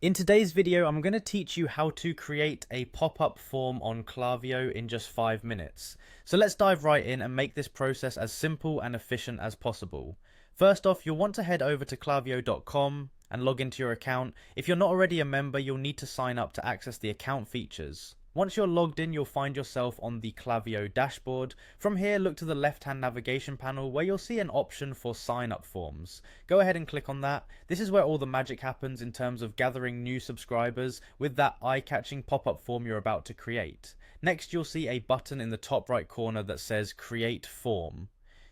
In today's video, I'm going to teach you how to create a pop-up form on Klaviyo in just 5 minutes. So let's dive right in and make this process as simple and efficient as possible. First off, you'll want to head over to klaviyo.com and log into your account. If you're not already a member, you'll need to sign up to access the account features. Once you're logged in, you'll find yourself on the Klaviyo dashboard. From here, look to the left-hand navigation panel where you'll see an option for sign-up forms. Go ahead and click on that. This is where all the magic happens in terms of gathering new subscribers with that eye-catching pop-up form you're about to create. Next, you'll see a button in the top right corner that says Create Form.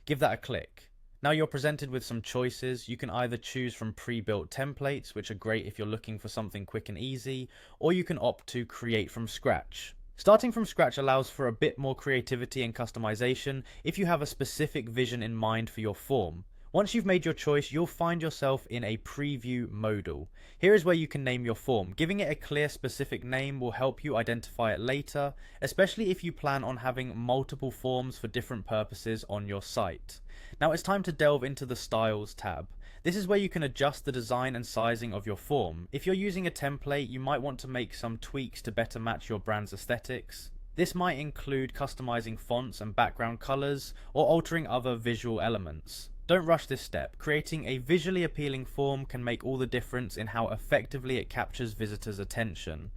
Give that a click. Now you're presented with some choices. You can either choose from pre-built templates, which are great if you're looking for something quick and easy, or you can opt to create from scratch. Starting from scratch allows for a bit more creativity and customization if you have a specific vision in mind for your form. Once you've made your choice, you'll find yourself in a preview modal. Here is where you can name your form. Giving it a clear specific name will help you identify it later, especially if you plan on having multiple forms for different purposes on your site. Now it's time to delve into the Styles tab. This is where you can adjust the design and sizing of your form. If you're using a template, you might want to make some tweaks to better match your brand's aesthetics. This might include customizing fonts and background colors, or altering other visual elements. Don't rush this step. Creating a visually appealing form can make all the difference in how effectively it captures visitors' attention.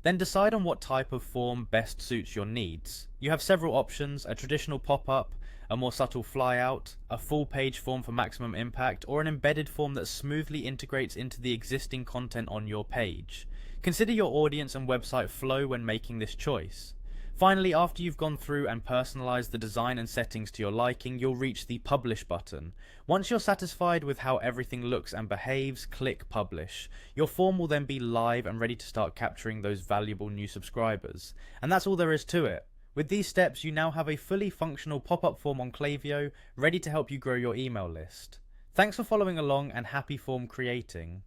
Then decide on what type of form best suits your needs. You have several options: a traditional pop-up, a more subtle flyout, a full page form for maximum impact, or an embedded form that smoothly integrates into the existing content on your page. Consider your audience and website flow when making this choice. Finally, after you've gone through and personalized the design and settings to your liking, you'll reach the Publish button. Once you're satisfied with how everything looks and behaves, click Publish. Your form will then be live and ready to start capturing those valuable new subscribers. And that's all there is to it. With these steps, you now have a fully functional pop-up form on Klaviyo, ready to help you grow your email list. Thanks for following along and happy form creating.